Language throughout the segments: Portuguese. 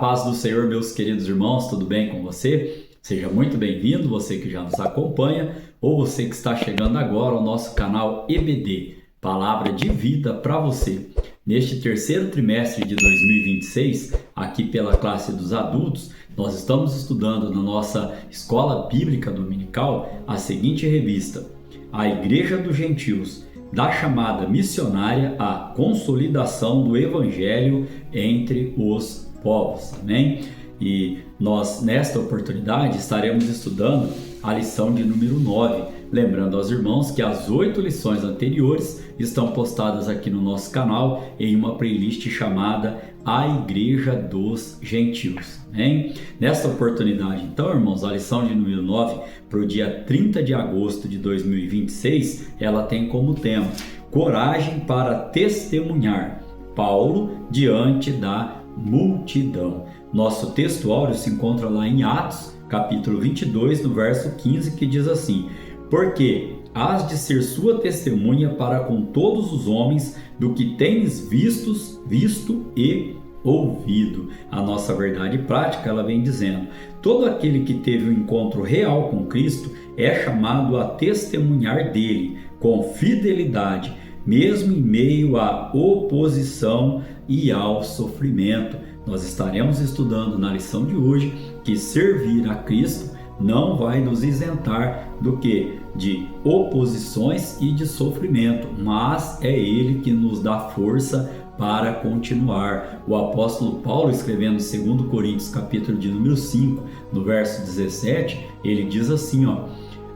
paz do Senhor, meus queridos irmãos, tudo bem com você? Seja muito bem-vindo, você que já nos acompanha ou você que está chegando agora ao nosso canal EBD, Palavra de Vida para você. Neste terceiro trimestre de 2026, aqui pela classe dos adultos, nós estamos estudando na nossa Escola Bíblica Dominical a seguinte revista, A Igreja dos Gentios, da chamada missionária à consolidação do Evangelho entre os povos, amém? E nós, nesta oportunidade, estaremos estudando a lição de número 9, lembrando aos irmãos que as 8 lições anteriores estão postadas aqui no nosso canal em uma playlist chamada A Igreja dos Gentios, amém? Nesta oportunidade, então, irmãos, a lição de número 9, para o dia 30 de agosto de 2026, ela tem como tema Coragem para testemunhar, Paulo diante da multidão. Nosso texto áureo se encontra lá em Atos, capítulo 22, no verso 15, que diz assim: Porque hás de ser sua testemunha para com todos os homens do que tens visto e ouvido. A nossa verdade prática, ela vem dizendo: todo aquele que teve um encontro real com Cristo é chamado a testemunhar dele com fidelidade, mesmo em meio à oposição e ao sofrimento. Nós estaremos estudando na lição de hoje que servir a Cristo não vai nos isentar do que? De oposições e de sofrimento, mas é Ele que nos dá força para continuar. O apóstolo Paulo, escrevendo 2 Coríntios, capítulo de número 5, no verso 17, ele diz assim,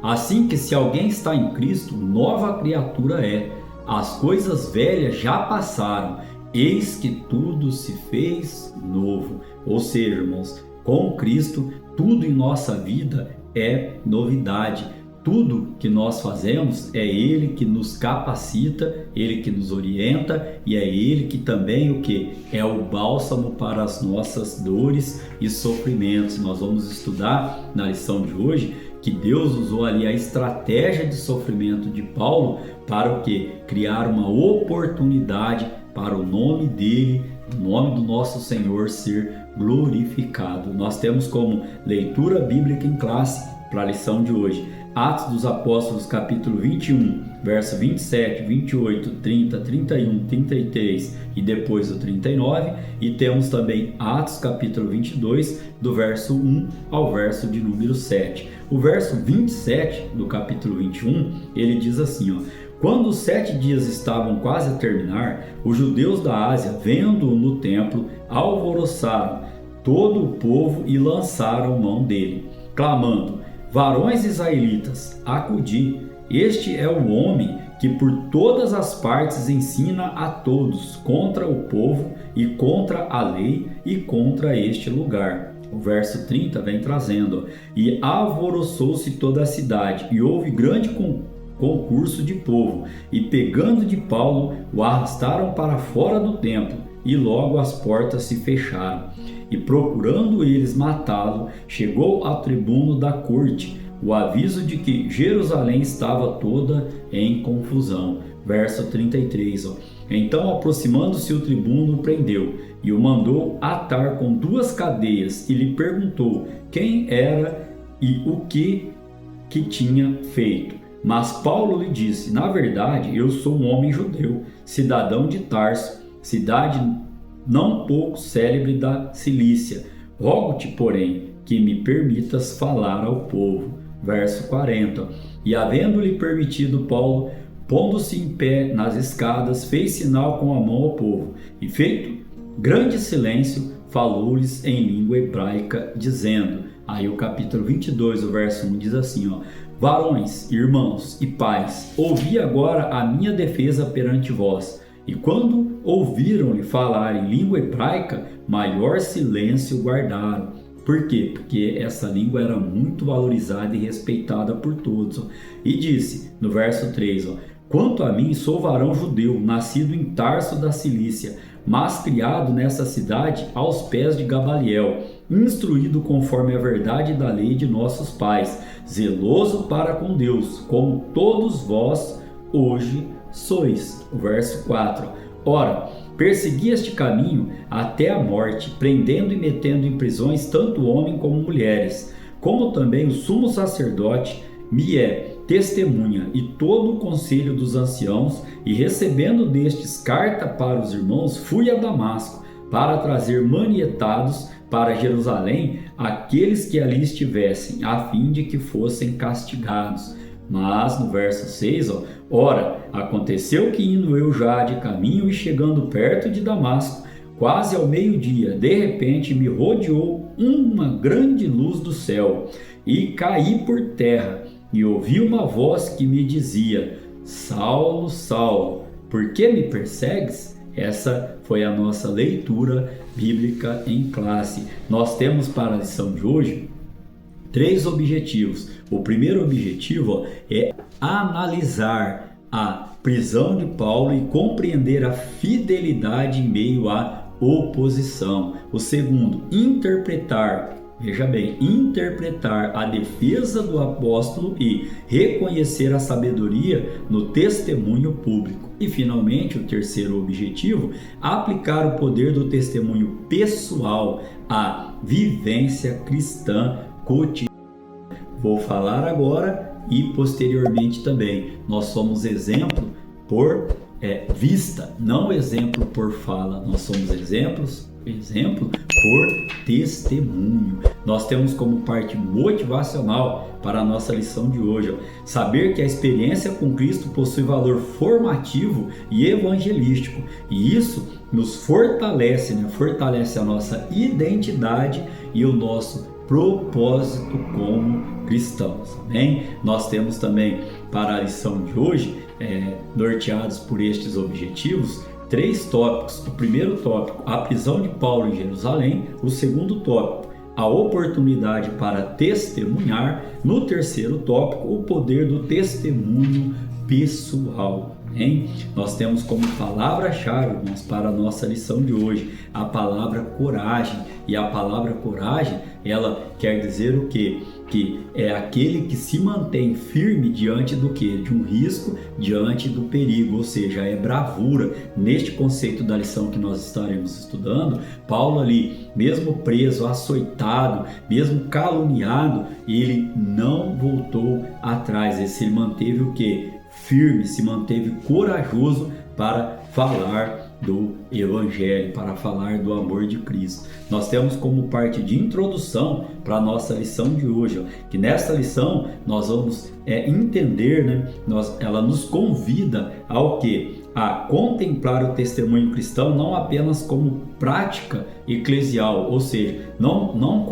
assim que se alguém está em Cristo, nova criatura é. As coisas velhas já passaram, eis que tudo se fez novo. Ou seja, irmãos, com Cristo, tudo em nossa vida é novidade. Tudo que nós fazemos é Ele que nos capacita, Ele que nos orienta e é Ele que também o que? É o bálsamo para as nossas dores e sofrimentos. Nós vamos estudar na lição de hoje que Deus usou ali a estratégia de sofrimento de Paulo para o que? Criar uma oportunidade para o nome dele, o nome do nosso Senhor ser glorificado. Nós temos como leitura bíblica em classe para a lição de hoje Atos dos Apóstolos, capítulo 21, verso 27, 28, 30, 31, 33 e depois o 39, e temos também Atos, capítulo 22, do verso 1 ao verso de número 7. O verso 27 do capítulo 21, ele diz assim, Quando os 7 dias estavam quase a terminar, os judeus da Ásia, vendo-o no templo, alvoroçaram todo o povo e lançaram mão dele, clamando: Varões israelitas, acudi, este é o homem que por todas as partes ensina a todos contra o povo e contra a lei e contra este lugar. O verso 30 vem trazendo, e alvoroçou-se toda a cidade, e houve grande concurso de povo, e pegando de Paulo, o arrastaram para fora do templo, e logo as portas se fecharam. E procurando eles matá-lo, chegou ao tribuno da corte o aviso de que Jerusalém estava toda em confusão. Verso 33. Então, aproximando-se o tribuno, o prendeu e o mandou atar com 2 cadeias e lhe perguntou quem era e o que tinha feito. Mas Paulo lhe disse: Na verdade, eu sou um homem judeu, cidadão de Tarso, cidade não pouco célebre da Cilícia. Rogo-te, porém, que me permitas falar ao povo. Verso 40. E havendo-lhe permitido Paulo, pondo-se em pé nas escadas, fez sinal com a mão ao povo. E feito grande silêncio, falou-lhes em língua hebraica, dizendo... Aí o capítulo 22, o verso 1 diz assim, Varões, irmãos e pais, ouvi agora a minha defesa perante vós. E quando ouviram-lhe falar em língua hebraica, maior silêncio guardaram. Por quê? Porque essa língua era muito valorizada e respeitada por todos. E disse, no verso 3, Quanto a mim, sou varão judeu, nascido em Tarso da Cilícia, mas criado nessa cidade aos pés de Gamaliel, instruído conforme a verdade da lei de nossos pais, zeloso para com Deus, como todos vós hoje sois. O verso 4. Ora, persegui este caminho até a morte, prendendo e metendo em prisões tanto homens como mulheres, como também o sumo sacerdote me é testemunha e todo o conselho dos anciãos, e recebendo destes carta para os irmãos, fui a Damasco para trazer manietados para Jerusalém aqueles que ali estivessem, a fim de que fossem castigados. Mas no verso 6, ora, aconteceu que indo eu já de caminho e chegando perto de Damasco, quase ao meio-dia, de repente me rodeou uma grande luz do céu, e caí por terra, e ouvi uma voz que me dizia: Saulo, Saulo, por que me persegues? Essa foi a nossa leitura bíblica em classe. Nós temos para a lição de hoje 3 objetivos. O primeiro objetivo é analisar a prisão de Paulo e compreender a fidelidade em meio à oposição. O segundo, interpretar a defesa do apóstolo e reconhecer a sabedoria no testemunho público. E finalmente, o terceiro objetivo, aplicar o poder do testemunho pessoal à vivência cristã cotidiana. Vou falar agora e posteriormente também. Nós somos exemplo por vista, não exemplo por fala. Nós somos exemplo por testemunho. Nós temos como parte motivacional para a nossa lição de hoje, saber que a experiência com Cristo possui valor formativo e evangelístico, e isso nos fortalece, fortalece a nossa identidade e o nosso propósito como cristãos. Amém? Nós temos também para a lição de hoje, norteados por estes objetivos, 3 tópicos. O primeiro tópico, a prisão de Paulo em Jerusalém. O segundo tópico, a oportunidade para testemunhar. No terceiro tópico, o poder do testemunho pessoal. Hein? Nós temos como palavra-chave, irmãos, para a nossa lição de hoje, a palavra coragem. E a palavra coragem, ela quer dizer o quê? Que é aquele que se mantém firme diante do quê? De um risco, diante do perigo, ou seja, é bravura. Neste conceito da lição que nós estaremos estudando, Paulo ali, mesmo preso, açoitado, mesmo caluniado, ele não voltou atrás, ele se manteve o quê? Firme, se manteve corajoso para falar do Evangelho, para falar do amor de Cristo. Nós temos como parte de introdução para a nossa lição de hoje, que nesta lição nós vamos entender, ela nos convida ao quê? A contemplar o testemunho cristão não apenas como prática eclesial, ou seja, não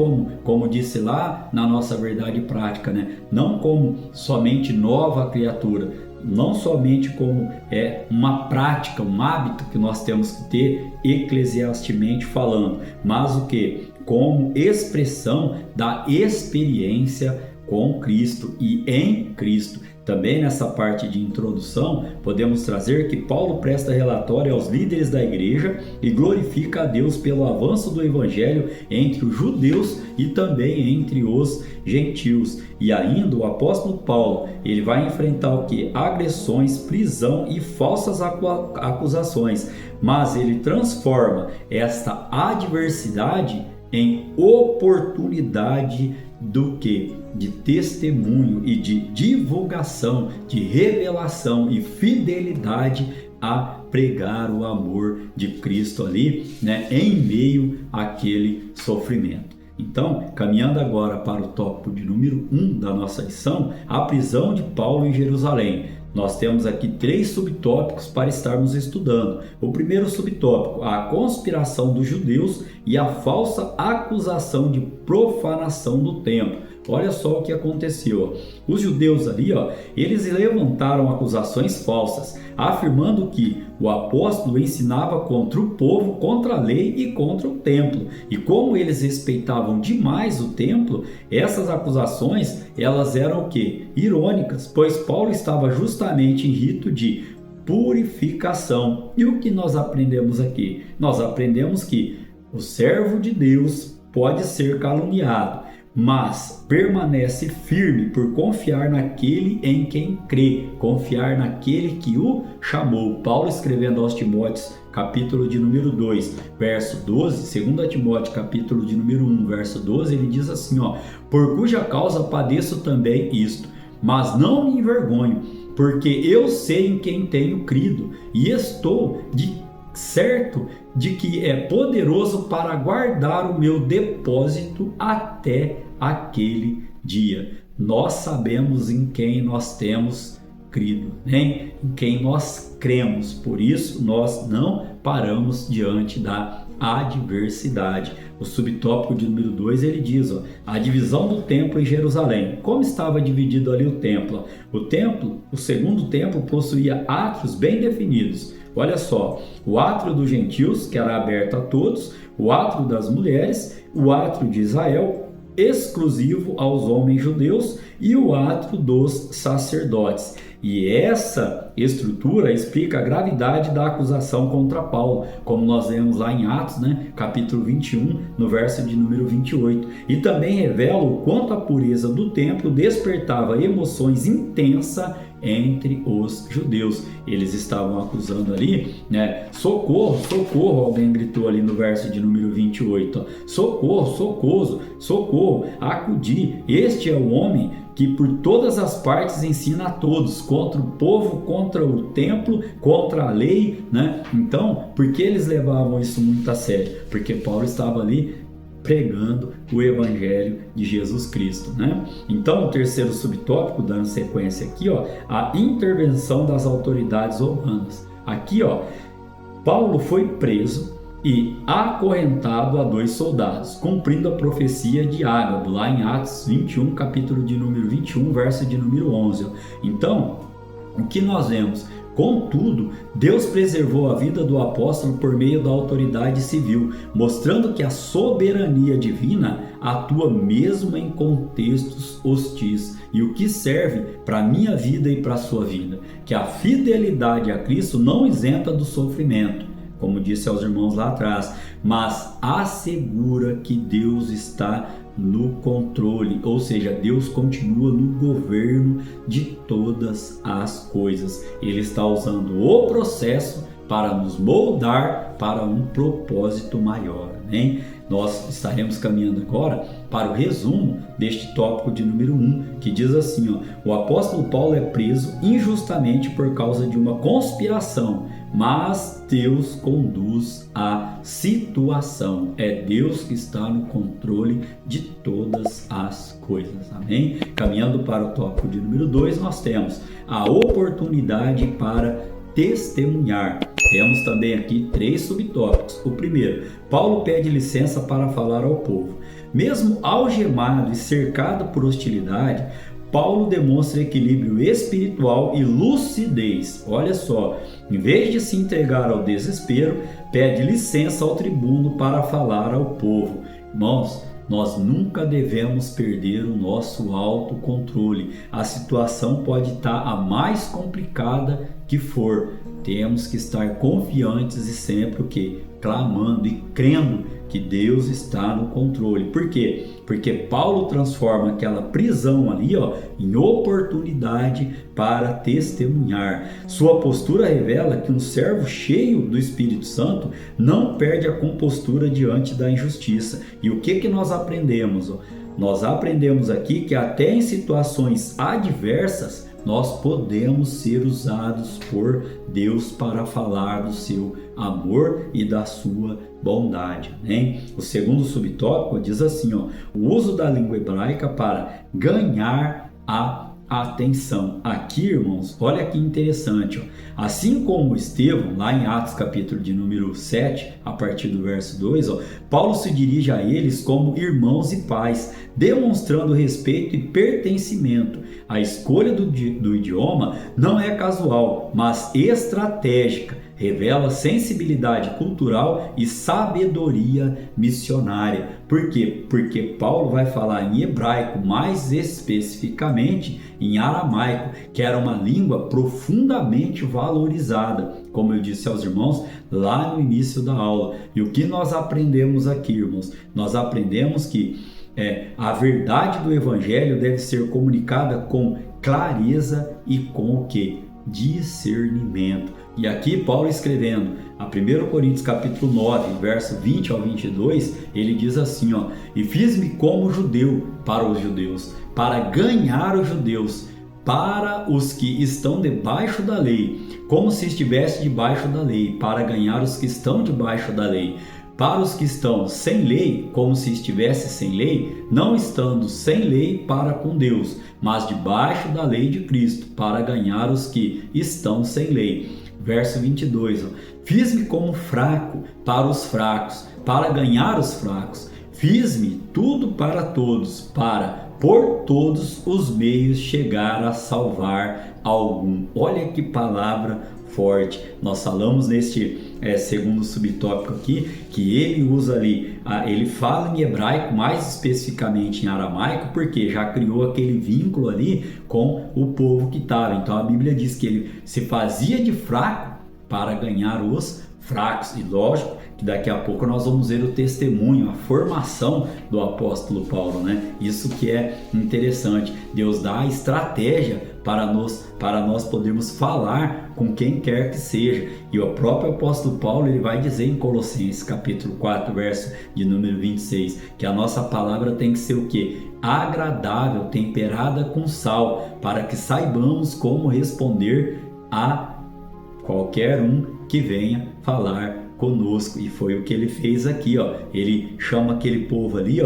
como disse lá na nossa verdade prática, não como somente nova criatura, não somente como uma prática, um hábito que nós temos que ter eclesiasticamente falando, mas o que? Como expressão da experiência com Cristo e em Cristo. Também nessa parte de introdução, podemos trazer que Paulo presta relatório aos líderes da igreja e glorifica a Deus pelo avanço do evangelho entre os judeus e também entre os gentios. E ainda o apóstolo Paulo, ele vai enfrentar o que? Agressões, prisão e falsas acusações, mas ele transforma esta adversidade em oportunidade do que? De testemunho e de divulgação, de revelação e fidelidade a pregar o amor de Cristo ali, em meio àquele sofrimento. Então, caminhando agora para o tópico de número 1 da nossa lição, a prisão de Paulo em Jerusalém. Nós temos aqui 3 subtópicos para estarmos estudando. O primeiro subtópico, a conspiração dos judeus e a falsa acusação de profanação do templo. Olha só o que aconteceu. Os judeus ali, eles levantaram acusações falsas, afirmando que o apóstolo ensinava contra o povo, contra a lei e contra o templo. E como eles respeitavam demais o templo, essas acusações, elas eram o quê? Irônicas, pois Paulo estava justamente em rito de purificação. E o que nós aprendemos aqui? Nós aprendemos que o servo de Deus pode ser caluniado, mas permanece firme por confiar naquele em quem crê, confiar naquele que o chamou. Paulo escrevendo aos Timóteos, capítulo de número 2, verso 12, 2 Timóteo, capítulo de número 1, verso 12, ele diz assim, por cuja causa padeço também isto, mas não me envergonho, porque eu sei em quem tenho crido, e estou certo de que é poderoso para guardar o meu depósito até aquele dia. Nós sabemos em quem nós temos crido, né? Em quem nós cremos, por isso nós não paramos diante da adversidade. O subtópico de número 2 ele diz, a divisão do templo em Jerusalém. Como estava dividido ali o templo? O segundo templo possuía átrios bem definidos. Olha só, o átrio dos gentios, que era aberto a todos, o átrio das mulheres, o átrio de Israel, exclusivo aos homens judeus, e o átrio dos sacerdotes. E essa estrutura explica a gravidade da acusação contra Paulo, como nós vemos lá em Atos, capítulo 21, no verso de número 28. E também revela o quanto a pureza do templo despertava emoções intensas entre os judeus. Eles estavam acusando ali, socorro, socorro, alguém gritou ali no verso de número 28, socorro, socorro, acudi, este é o homem que por todas as partes ensina a todos, contra o povo, contra o templo, contra a lei, Então, por que eles levavam isso muito a sério? Porque Paulo estava ali pregando o evangelho de Jesus Cristo, Então, o terceiro subtópico, dando sequência aqui, a intervenção das autoridades romanas. Aqui, Paulo foi preso e acorrentado a 2 soldados, cumprindo a profecia de Ágabo, lá em Atos 21, capítulo de número 21, verso de número 11. Então, o que nós vemos? Contudo, Deus preservou a vida do apóstolo por meio da autoridade civil, mostrando que a soberania divina atua mesmo em contextos hostis. E o que serve para a minha vida e para a sua vida? Que a fidelidade a Cristo não isenta do sofrimento, como disse aos irmãos lá atrás, mas assegura que Deus está no controle, ou seja, Deus continua no governo de todas as coisas. Ele está usando o processo para nos moldar para um propósito maior, Nós estaremos caminhando agora para o resumo deste tópico de número 1, que diz assim, o apóstolo Paulo é preso injustamente por causa de uma conspiração, mas Deus conduz a situação. É Deus que está no controle de todas as coisas. Amém? Caminhando para o tópico de número 2, nós temos a oportunidade para testemunhar. Temos também aqui 3 subtópicos. O primeiro, Paulo pede licença para falar ao povo. Mesmo algemado e cercado por hostilidade, Paulo demonstra equilíbrio espiritual e lucidez. Olha só, em vez de se entregar ao desespero, pede licença ao tribuno para falar ao povo. Irmãos, nós nunca devemos perder o nosso autocontrole. A situação pode estar a mais complicada que for. Temos que estar confiantes e sempre o quê? Clamando e crendo que Deus está no controle. Por quê? Porque Paulo transforma aquela prisão ali, em oportunidade para testemunhar. Sua postura revela que um servo cheio do Espírito Santo não perde a compostura diante da injustiça. E o que nós aprendemos? Nós aprendemos aqui que até em situações adversas, nós podemos ser usados por Deus para falar do seu amor e da sua bondade, O segundo subtópico diz assim, o uso da língua hebraica para ganhar a atenção. Aqui, irmãos, olha que interessante, assim como Estevão, lá em Atos capítulo de número 7, a partir do verso 2, Paulo se dirige a eles como irmãos e pais, demonstrando respeito e pertencimento. A escolha do idioma não é casual, mas estratégica. Revela sensibilidade cultural e sabedoria missionária. Por quê? Porque Paulo vai falar em hebraico, mais especificamente em aramaico, que era uma língua profundamente valorizada, como eu disse aos irmãos lá no início da aula. E o que nós aprendemos aqui, irmãos? Nós aprendemos que A verdade do Evangelho deve ser comunicada com clareza e com o quê? Discernimento. E aqui Paulo escrevendo a 1 Coríntios capítulo 9, verso 20 ao 22, ele diz assim, e fiz-me como judeu para os judeus, para ganhar os judeus, para os que estão debaixo da lei, como se estivesse debaixo da lei, para ganhar os que estão debaixo da lei, para os que estão sem lei, como se estivesse sem lei, não estando sem lei para com Deus, mas debaixo da lei de Cristo, para ganhar os que estão sem lei. Verso 22, fiz-me como fraco para os fracos, para ganhar os fracos. Fiz-me tudo para todos, para por todos os meios chegar a salvar algum. Olha que palavra forte. Nós falamos neste segundo subtópico aqui, que ele usa ali, ele fala em hebraico, mais especificamente em aramaico, porque já criou aquele vínculo ali com o povo que estava. Então a Bíblia diz que ele se fazia de fraco para ganhar os fracos. E lógico que daqui a pouco nós vamos ver o testemunho, a formação do apóstolo Paulo, né? Isso que é interessante. Deus dá a estratégia para nós podermos falar com quem quer que seja. E o próprio apóstolo Paulo, ele vai dizer em Colossenses capítulo 4, verso de número 26, que a nossa palavra tem que ser o quê? Agradável, temperada com sal, para que saibamos como responder a qualquer um que venha falar conosco. E foi o que ele fez aqui, ele chama aquele povo ali,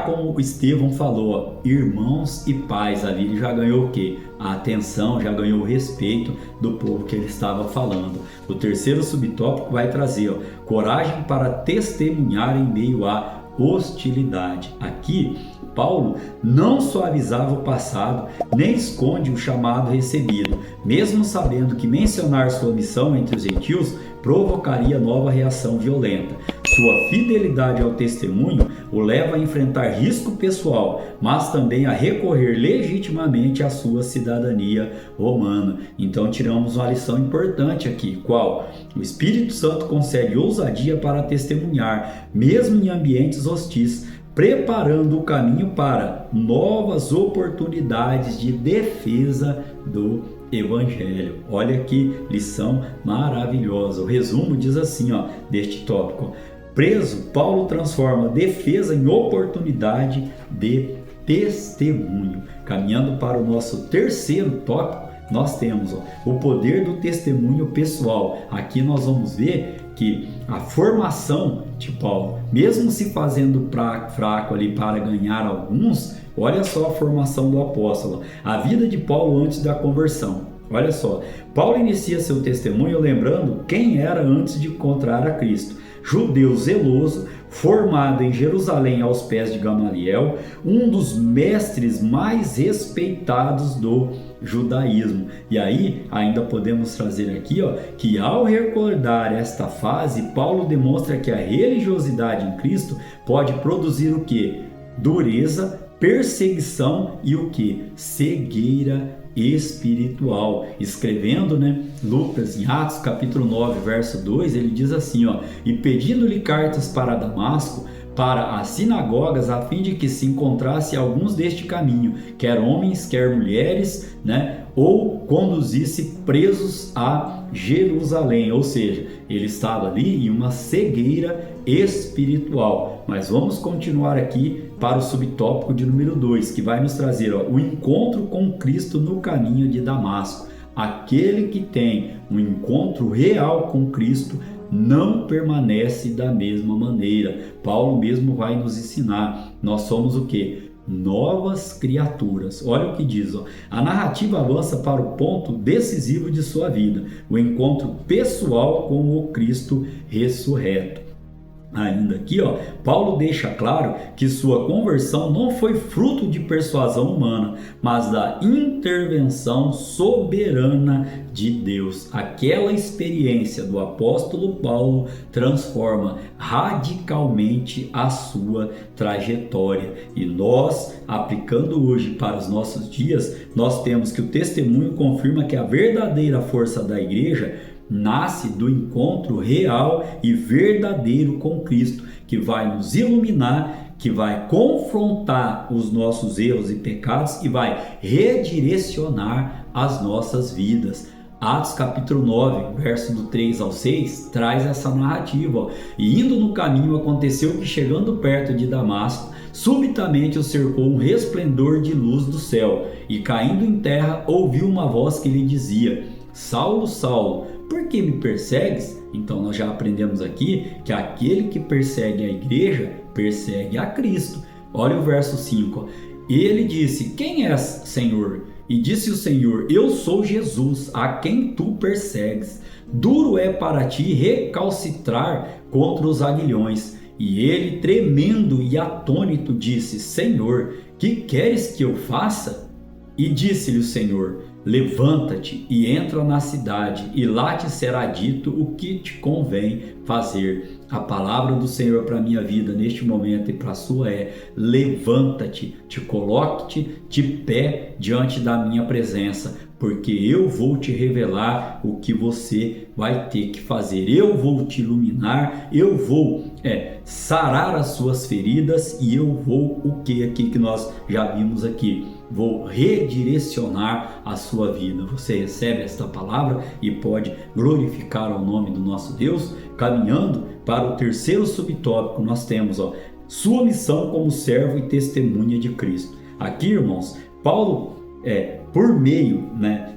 como o Estevão falou, irmãos e pais. Ali ele já ganhou o quê? A atenção, já ganhou o respeito do povo que ele estava falando. O terceiro subtópico vai trazer coragem para testemunhar em meio à hostilidade. Aqui Paulo não suavizava o passado, nem esconde o chamado recebido, mesmo sabendo que mencionar sua missão entre os gentios provocaria nova reação violenta. Sua fidelidade ao testemunho o leva a enfrentar risco pessoal, mas também a recorrer legitimamente à sua cidadania romana. Então tiramos uma lição importante aqui, qual? O Espírito Santo concede ousadia para testemunhar, mesmo em ambientes hostis, preparando o caminho para novas oportunidades de defesa do Evangelho. Olha que lição maravilhosa. O resumo diz assim, deste tópico. Preso, Paulo transforma defesa em oportunidade de testemunho. Caminhando para o nosso terceiro tópico, nós temos o poder do testemunho pessoal. Aqui nós vamos ver que a formação de Paulo, mesmo se fazendo fraco ali para ganhar alguns, olha só a formação do apóstolo, a vida de Paulo antes da conversão. Olha só, Paulo inicia seu testemunho lembrando quem era antes de encontrar a Cristo. Judeu zeloso, formado em Jerusalém aos pés de Gamaliel, um dos mestres mais respeitados do judaísmo. E aí ainda podemos trazer aqui que ao recordar esta fase, Paulo demonstra que a religiosidade em Cristo pode produzir o que? Dureza, perseguição e o que? Cegueira espiritual. Escrevendo, Lucas, em Atos capítulo 9, verso 2, ele diz assim, e pedindo-lhe cartas para Damasco, para as sinagogas, a fim de que se encontrasse alguns deste caminho, quer homens, quer mulheres, ou conduzisse presos a Jerusalém. Ou seja, ele estava ali em uma cegueira espiritual. Mas vamos continuar aqui para o subtópico de número 2, que vai nos trazer o encontro com Cristo no caminho de Damasco. Aquele que tem um encontro real com Cristo não permanece da mesma maneira. Paulo mesmo vai nos ensinar. Nós somos o quê? Novas criaturas. Olha o que diz, a narrativa avança para o ponto decisivo de sua vida, o encontro pessoal com o Cristo ressurreto. Ainda aqui, Paulo deixa claro que sua conversão não foi fruto de persuasão humana, mas da intervenção soberana de Deus. Aquela experiência do apóstolo Paulo transforma radicalmente a sua trajetória. E nós, aplicando hoje para os nossos dias, nós temos que o testemunho confirma que a verdadeira força da igreja nasce do encontro real e verdadeiro com Cristo, que vai nos iluminar, que vai confrontar os nossos erros e pecados e vai redirecionar as nossas vidas. Atos capítulo 9, verso do 3 ao 6, traz essa narrativa. Ó. E indo no caminho, aconteceu que, chegando perto de Damasco, subitamente o cercou um resplendor de luz do céu, e caindo em terra, ouviu uma voz que lhe dizia: Saulo, Saulo, por que me persegues? Então nós já aprendemos aqui que aquele que persegue a igreja, persegue a Cristo. Olha o verso 5. Ó. Ele disse: Quem és, Senhor? E disse o Senhor: Eu sou Jesus, a quem tu persegues. Duro é para ti recalcitrar contra os aguilhões. E ele, tremendo e atônito, disse: Senhor, que queres que eu faça? E disse-lhe o Senhor: Levanta-te e entra na cidade, e lá te será dito o que te convém fazer. A palavra do Senhor para a minha vida neste momento e para a sua é: levanta-te, te coloque-te de pé diante da minha presença, porque eu vou te revelar o que você vai ter que fazer. Eu vou te iluminar, eu vou sarar as suas feridas, e eu vou, o que aqui que nós já vimos aqui? Vou redirecionar a sua vida. Você recebe esta palavra e pode glorificar ao nome do nosso Deus. Caminhando para o terceiro subtópico, nós temos sua missão como servo e testemunha de Cristo. Aqui, irmãos, Paulo, por meio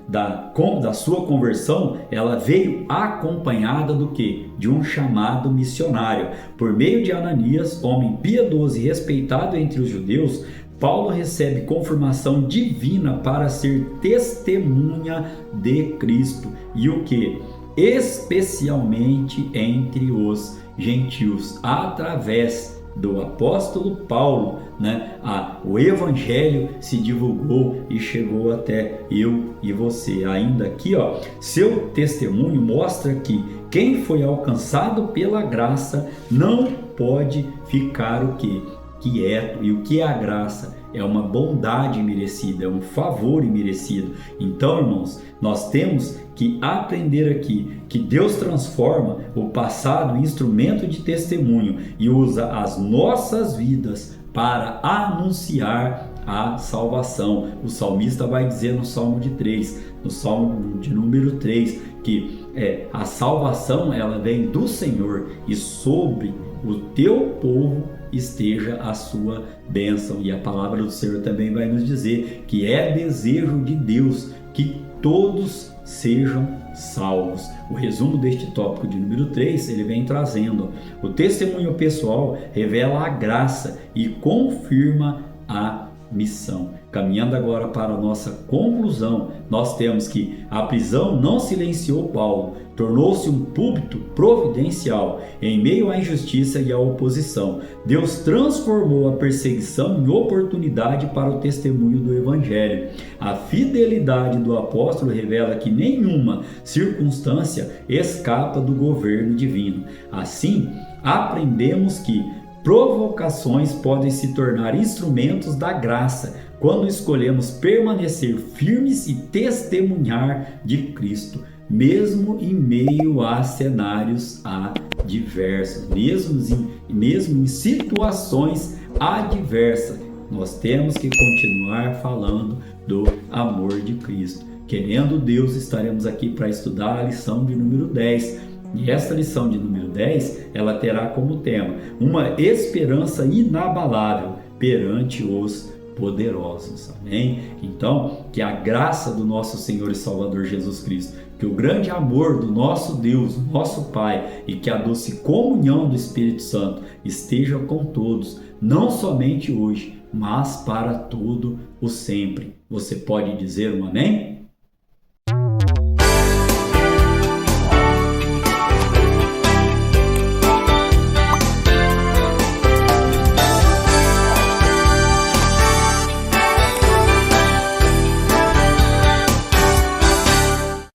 da sua conversão, ela veio acompanhada do quê? De um chamado missionário. Por meio de Ananias, homem piedoso e respeitado entre os judeus, Paulo recebe confirmação divina para ser testemunha de Cristo. E o que? Especialmente entre os gentios, através do apóstolo Paulo, o evangelho se divulgou e chegou até eu e você. Ainda aqui, seu testemunho mostra que quem foi alcançado pela graça não pode ficar o quê? Quieto. E o que é a graça? É uma bondade merecida, é um favor imerecido. Então, irmãos, nós temos que aprender aqui que Deus transforma o passado em instrumento de testemunho e usa as nossas vidas para anunciar a salvação. O salmista vai dizer no Salmo no Salmo de número 3, que a salvação ela vem do Senhor, e sobre o teu povo esteja a sua bênção. E a palavra do Senhor também vai nos dizer que é desejo de Deus que todos sejam salvos. O resumo deste tópico de número 3, ele vem trazendo: o testemunho pessoal revela a graça e confirma a missão. Caminhando agora para a nossa conclusão, nós temos que a prisão não silenciou Paulo, tornou-se um púlpito providencial em meio à injustiça e à oposição. Deus transformou a perseguição em oportunidade para o testemunho do Evangelho. A fidelidade do apóstolo revela que nenhuma circunstância escapa do governo divino. Assim, aprendemos que provocações podem se tornar instrumentos da graça quando escolhemos permanecer firmes e testemunhar de Cristo, mesmo em meio a cenários adversos, mesmo em situações adversas. Nós temos que continuar falando do amor de Cristo. Querendo Deus, estaremos aqui para estudar a lição de número 10. E esta lição de número 10, ela terá como tema uma esperança inabalável perante os poderosos. Amém? Então, que a graça do nosso Senhor e Salvador Jesus Cristo, que o grande amor do nosso Deus, nosso Pai, e que a doce comunhão do Espírito Santo esteja com todos, não somente hoje, mas para todo o sempre. Você pode dizer um amém?